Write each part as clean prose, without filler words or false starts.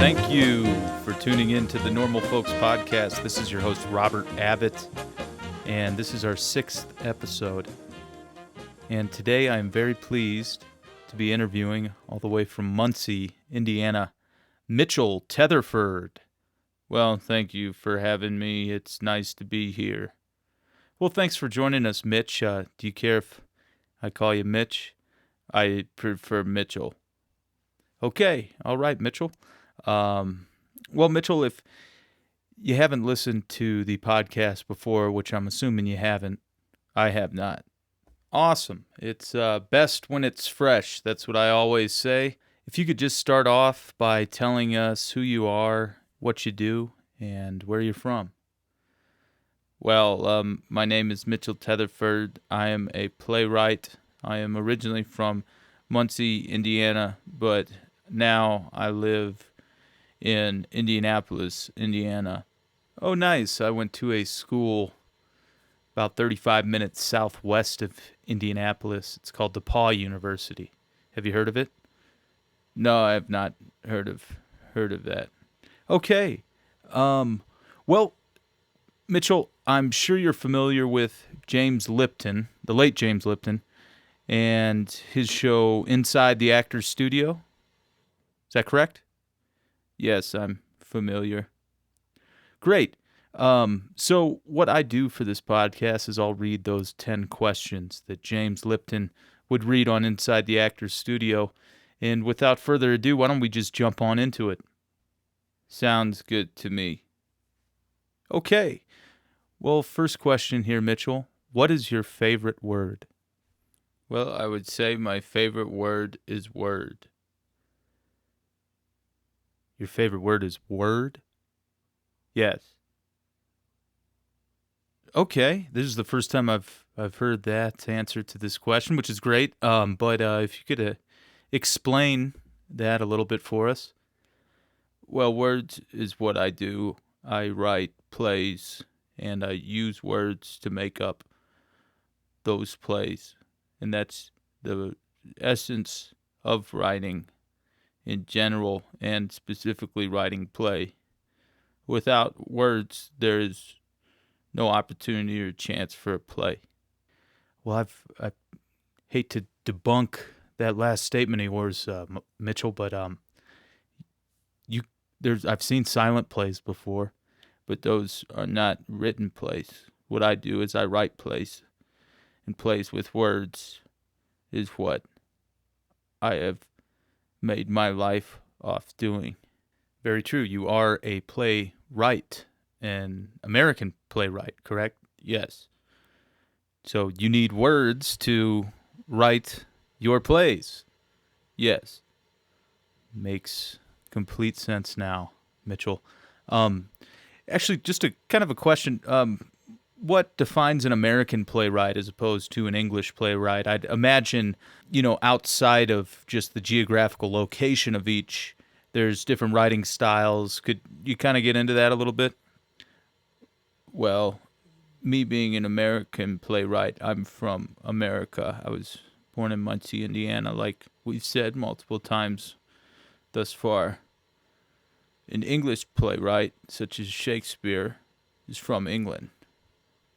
Thank you for tuning in to the Normal Folks Podcast. This is your host, Robert Abbott, and this is our 6th episode. And today I am very pleased to be interviewing, all the way from Muncie, Indiana, Mitchell Tetherford. Well, thank you for having me. It's nice to be here. Well, thanks for joining us, Mitch. Do you care if I call you Mitch? I prefer Mitchell. Okay, all right, Mitchell. Well, Mitchell, if you haven't listened to the podcast before, which I'm assuming you haven't, I have not. Awesome. It's best when it's fresh. That's what I always say. If you could just start off by telling us who you are, what you do, and where you're from. Well, my name is Mitchell Tetherford. I am a playwright. I am originally from Muncie, Indiana, but now I live in Indianapolis, Indiana. Oh, nice. I went to a school about 35 minutes southwest of Indianapolis. It's called DePauw University. Have you heard of it? No, I have not heard of that. Okay. Well, Mitchell, I'm sure you're familiar with James Lipton, the late James Lipton, and his show Inside the Actors Studio. Is that correct? Yes, I'm familiar. Great. So what I do for this podcast is I'll read those 10 questions that James Lipton would read on Inside the Actors Studio. And without further ado, why don't we just jump on into it? Sounds good to me. Okay. Well, first question here, Mitchell. What is your favorite word? Well, I would say my favorite word is word. Your favorite word is word? Yes. Okay, this is the first time I've heard that answer to this question, which is great. But if you could explain that a little bit for us. Well, words is what I do. I write plays, and I use words to make up those plays, and that's the essence of writing in general, and specifically writing play. Without words, there is no opportunity or chance for a play. Well, I hate to debunk that last statement of yours, Mitchell, but I've seen silent plays before, but those are not written plays. What I do is I write plays, and plays with words is what I have made my life off doing. Very true. You are a playwright, an American playwright, correct? Yes. So you need words to write your plays. Yes. Makes complete sense now, Mitchell. Actually, just a kind of a question. What defines an American playwright as opposed to an English playwright? I'd imagine, outside of just the geographical location of each, there's different writing styles. Could you kind of get into that a little bit? Well, me being an American playwright, I'm from America. I was born in Muncie, Indiana, like we've said multiple times thus far. An English playwright, such as Shakespeare, is from England.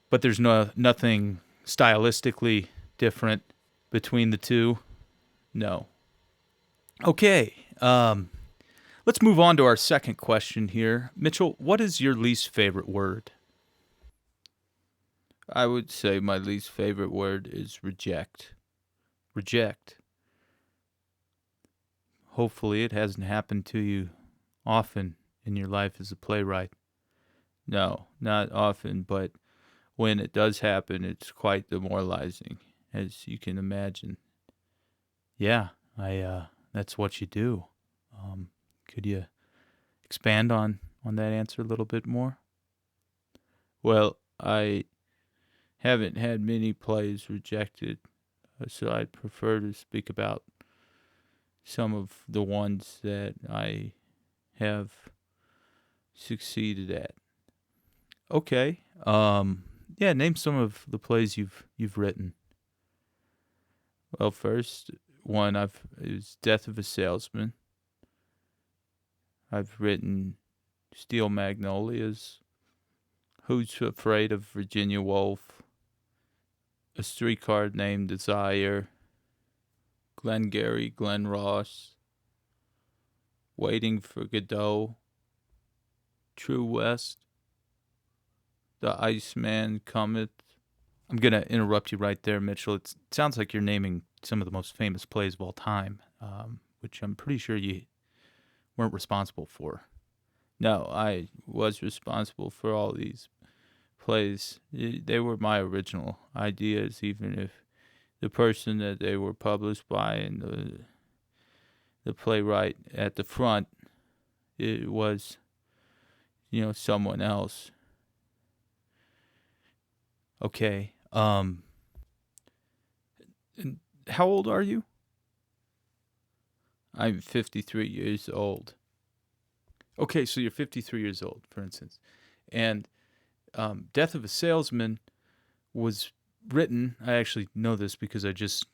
But there's nothing stylistically different between the two? No. Okay, let's move on to our second question here. Mitchell, what is your least favorite word? I would say my least favorite word is reject. Reject. Hopefully it hasn't happened to you often in your life as a playwright. No, not often, but when it does happen, it's quite demoralizing, as you can imagine. Yeah, that's what you do. Could you expand on that answer a little bit more? Well, I haven't had many plays rejected, so I'd prefer to speak about some of the ones that I have succeeded at. Okay. Yeah, name some of the plays you've written. Well, first one is Death of a Salesman. I've written Steel Magnolias, Who's Afraid of Virginia Woolf, A Streetcar Named Desire, Glengarry Glen Ross, Waiting for Godot, True West, The Iceman Cometh. I'm going to interrupt you right there, Mitchell. It sounds like you're naming some of the most famous plays of all time, which I'm pretty sure you weren't responsible for. No, I was responsible for all these plays. They were my original ideas, even if the person that they were published by and the playwright at the front, it was, someone else. Okay. How old are you? I'm 53 years old. Okay, so you're 53 years old, for instance. And Death of a Salesman was written, I actually know this because I just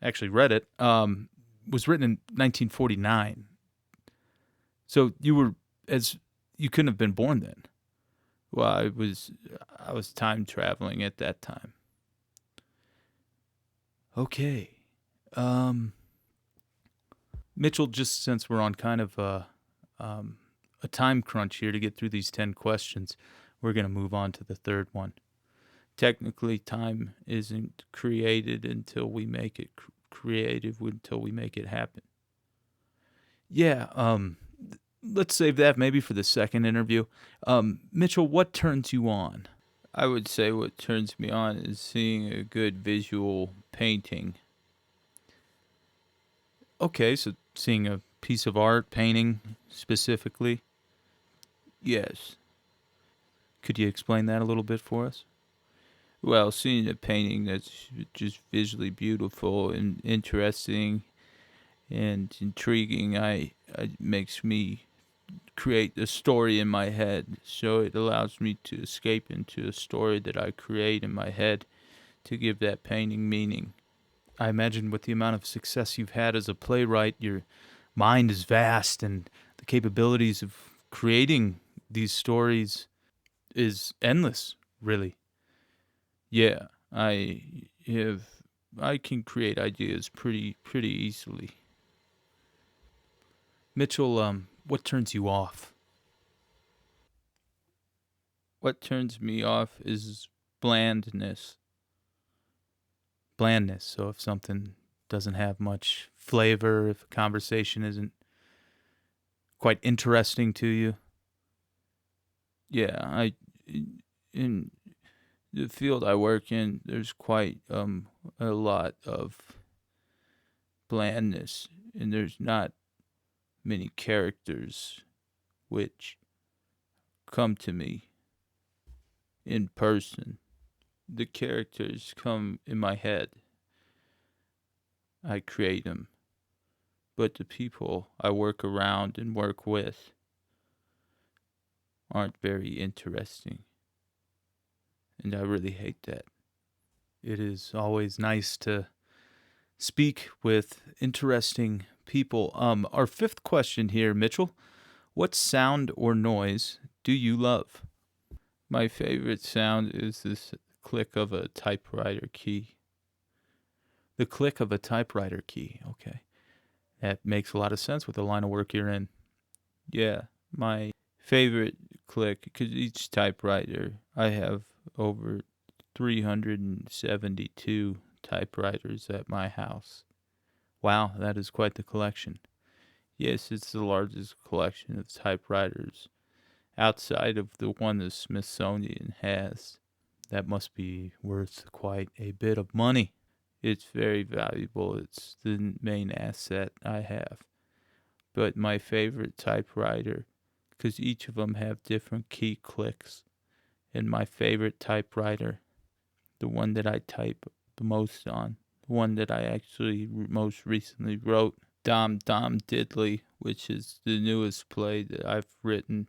actually read it, was written in 1949. So you couldn't have been born then. Well, I was time traveling at that time. Okay. Mitchell, just since we're on kind of a time crunch here to get through these 10 questions, we're going to move on to the third one. Technically, time isn't created until we make it creative, until we make it happen. Yeah, let's save that maybe for the second interview. Mitchell, what turns you on? I would say what turns me on is seeing a good visual painting. Okay, so seeing a piece of art, painting specifically? Yes. Could you explain that a little bit for us? Well, seeing a painting that's just visually beautiful and interesting and intriguing, it makes me create a story in my head. So it allows me to escape into a story that I create in my head to give that painting meaning. I imagine with the amount of success you've had as a playwright, your mind is vast and the capabilities of creating these stories is endless, really. Yeah, I can create ideas pretty easily. Mitchell, what turns you off? What turns me off is blandness. Blandness. So if something doesn't have much flavor, if a conversation isn't quite interesting to you, yeah, in the field I work in, there's quite a lot of blandness, and there's not many characters which come to me in person. The characters come in my head. I create them. But the people I work around and work with aren't very interesting. And I really hate that. It is always nice to speak with interesting people. Our fifth question here, Mitchell. What sound or noise do you love? My favorite sound is this click of a typewriter key. The click of a typewriter key, okay. That makes a lot of sense with the line of work you're in. Yeah, my favorite click, because each typewriter, I have over 372 typewriters at my house. Wow, that is quite the collection. Yes, it's the largest collection of typewriters outside of the one the Smithsonian has. That must be worth quite a bit of money. It's very valuable. It's the main asset I have. But my favorite typewriter, because each of them have different key clicks, and my favorite typewriter, the one that I type the most on, the one that I actually most recently wrote, Dom Dom Diddley, which is the newest play that I've written.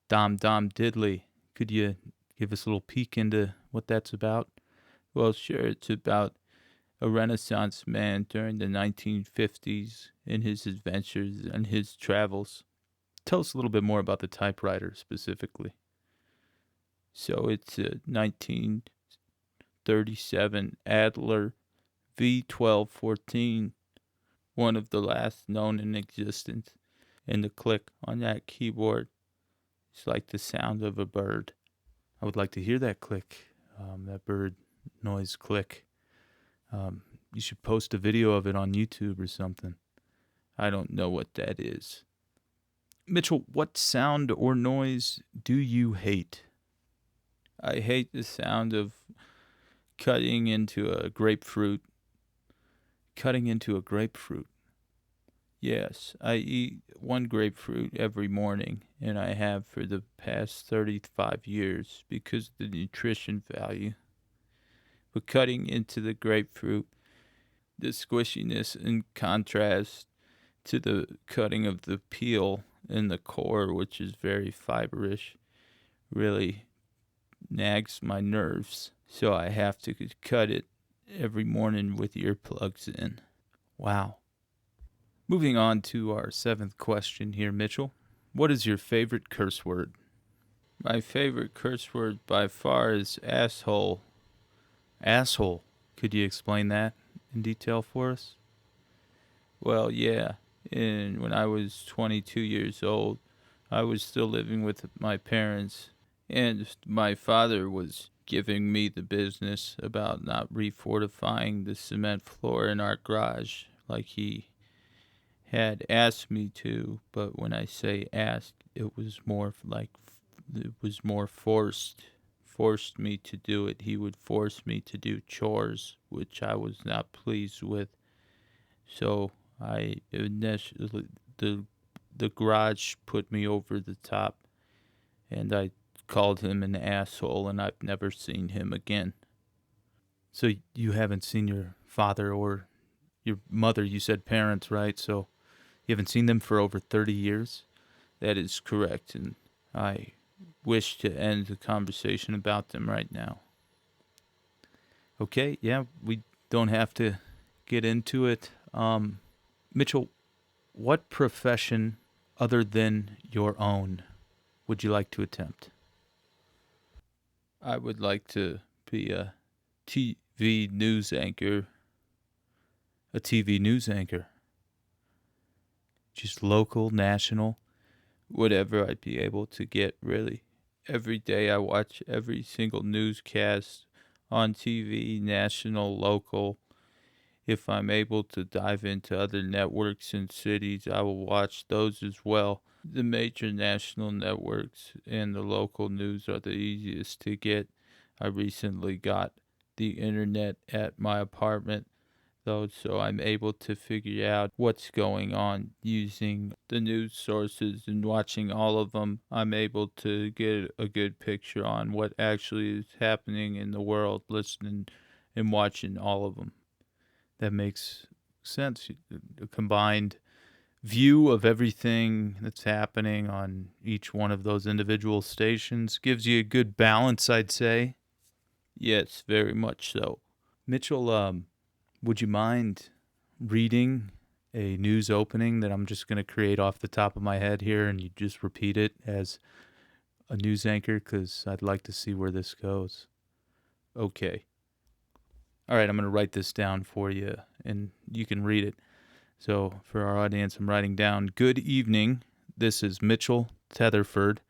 Dom Dom Diddley. Could you give us a little peek into what that's about? Well, sure. It's about a Renaissance man during the 1950s in his adventures and his travels. Tell us a little bit more about the typewriter specifically. So it's a 1937 Adler V1214, one of the last known in existence. And the click on that keyboard is like the sound of a bird. I would like to hear that click, that bird noise click. You should post a video of it on YouTube or something. I don't know what that is. Mitchell, what sound or noise do you hate? I hate the sound of cutting into a grapefruit. Cutting into a grapefruit. Yes, I eat one grapefruit every morning, and I have for the past 35 years because of the nutrition value. But cutting into the grapefruit, the squishiness in contrast to the cutting of the peel in the core, which is very fiberish, really nags my nerves. So I have to cut it every morning with earplugs in. Wow. Moving on to our seventh question here, Mitchell. What is your favorite curse word? My favorite curse word by far is asshole. Asshole. Could you explain that in detail for us? Well, yeah. When I was 22 years old, I was still living with my parents, and my father was giving me the business about not refortifying the cement floor in our garage like he had asked me to. But when I say asked, it was more forced me to do it. He would force me to do chores, which I was not pleased with. So I initially the garage put me over the top, and I called him an asshole, and I've never seen him again. So you haven't seen your father or your mother? You said parents, right? So you haven't seen them for over 30 years? That is correct, and I wish to end the conversation about them right now. Okay, yeah, we don't have to get into it. Mitchell, what profession other than your own would you like to attempt? I would like to be a TV news anchor. A TV news anchor. Just local, national, whatever I'd be able to get, really. Every day I watch every single newscast on TV, national, local. If I'm able to dive into other networks and cities, I will watch those as well. The major national networks and the local news are the easiest to get. I recently got the internet at my apartment, though, so I'm able to figure out what's going on using the news sources and watching all of them. I'm able to get a good picture on what actually is happening in the world, listening and watching all of them. That makes sense. A combined view of everything that's happening on each one of those individual stations gives you a good balance, I'd say. Yes, very much so. Mitchell, would you mind reading a news opening that I'm just going to create off the top of my head here, and you just repeat it as a news anchor? Because I'd like to see where this goes. Okay. All right, I'm going to write this down for you, and you can read it. So for our audience, I'm writing down, good evening. This is Mitchell Tetherford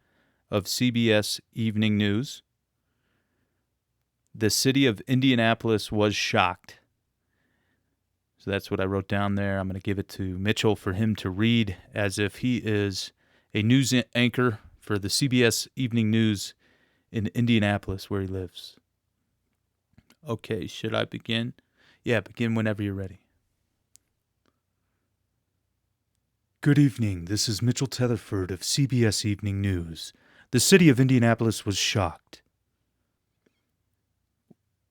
of CBS Evening News. The city of Indianapolis was shocked. So that's what I wrote down there. I'm going to give it to Mitchell for him to read as if he is a news anchor for the CBS Evening News in Indianapolis, where he lives. Okay, should I begin? Yeah, begin whenever you're ready. Good evening. This is Mitchell Tetherford of CBS Evening News. The city of Indianapolis was shocked.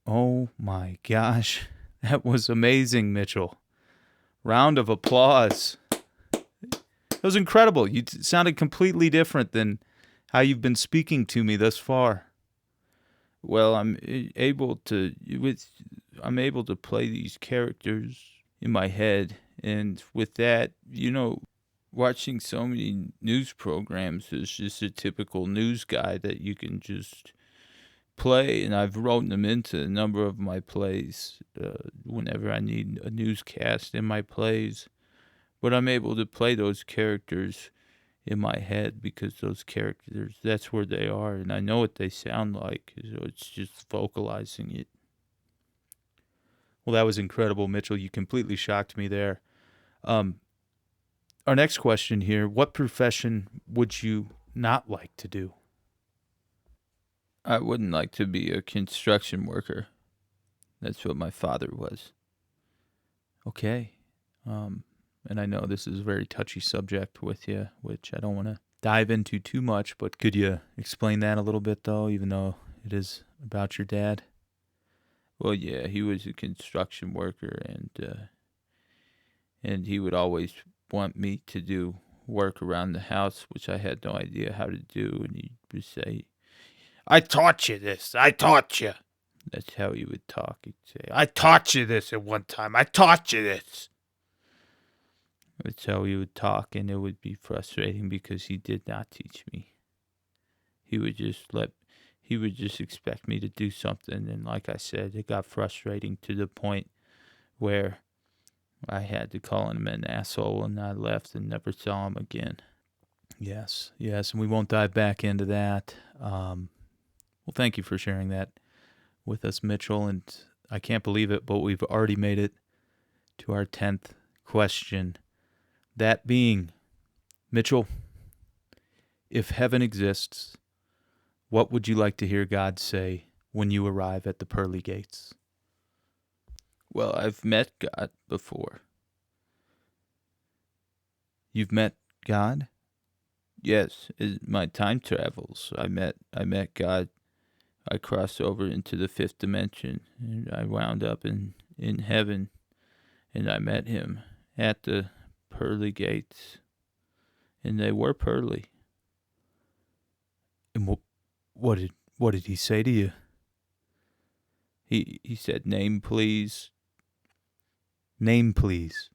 Oh my gosh. That was amazing, Mitchell. Round of applause. That was incredible. You sounded completely different than how you've been speaking to me thus far. Well, I'm able to play these characters in my head, and with that, watching so many news programs is just a typical news guy that you can just play, and I've written them into a number of my plays whenever I need a newscast in my plays. But I'm able to play those characters in my head because those characters, that's where they are, and I know what they sound like, so it's just vocalizing it. Well, that was incredible, Mitchell. You completely shocked me there. Our next question here, what profession would you not like to do? I wouldn't like to be a construction worker. That's what my father was. Okay. And I know this is a very touchy subject with you, which I don't want to dive into too much, but could you explain that a little bit, though, even though it is about your dad? Well, yeah, he was a construction worker, and he would always want me to do work around the house, which I had no idea how to do, and he would say, "I taught you this. I taught you." That's how he would talk. He'd say, "I taught you this at one time. I taught you this." That's how he would talk, and it would be frustrating because he did not teach me. He would just expect me to do something, and like I said, it got frustrating to the point where I had to call him an asshole, and I left and never saw him again. Yes, and we won't dive back into that. Well, thank you for sharing that with us, Mitchell, and I can't believe it, but we've already made it to our 10th question. That being, Mitchell, if heaven exists, what would you like to hear God say when you arrive at the pearly gates? Well, I've met God before. You've met God? Yes, in my time travels, I met God. I crossed over into the fifth dimension, and I wound up in heaven, and I met him at the pearly gates, and they were pearly. And what did he say to you? He said, "Name, please." Name, please.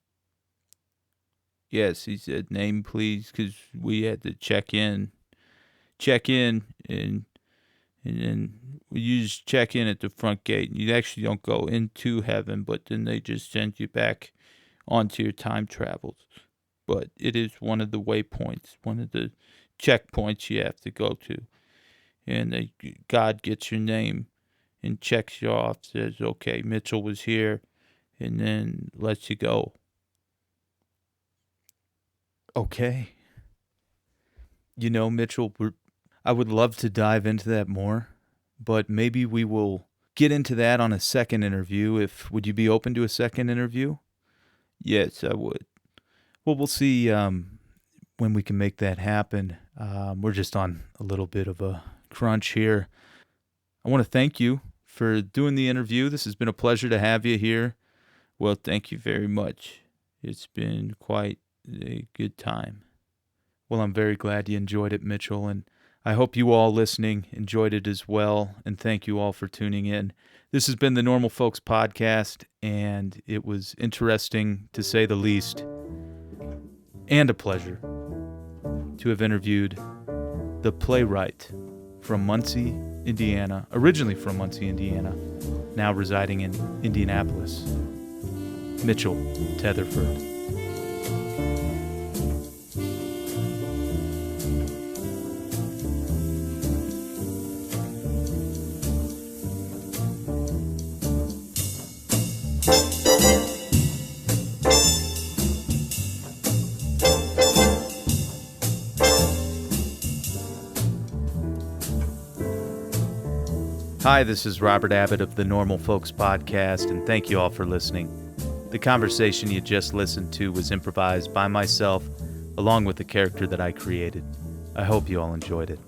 Yes, he said, "Name, please," because we had to check in, and then you just check in at the front gate. You actually don't go into heaven, but then they just send you back onto your time travels. But it is one of the waypoints, one of the checkpoints you have to go to. And God gets your name and checks you off, says, "Okay, Mitchell was here," and then lets you go. Okay. You know, Mitchell, I would love to dive into that more, but maybe we will get into that on a second interview. Would you be open to a second interview? Yes, I would. Well, we'll see when we can make that happen. We're just on a little bit of a crunch here. I want to thank you for doing the interview. This has been a pleasure to have you here. Well, thank you very much. It's been quite a good time. Well, I'm very glad you enjoyed it, Mitchell, and I hope you all listening enjoyed it as well, and thank you all for tuning in. This has been the Normal Folks Podcast, and it was interesting, to say the least, and a pleasure to have interviewed the playwright from Muncie, Indiana, originally from Muncie, Indiana, now residing in Indianapolis, Mitchell Tetherford. Hi, this is Robert Abbott of the Normal Folks Podcast, and thank you all for listening. The conversation you just listened to was improvised by myself, along with the character that I created. I hope you all enjoyed it.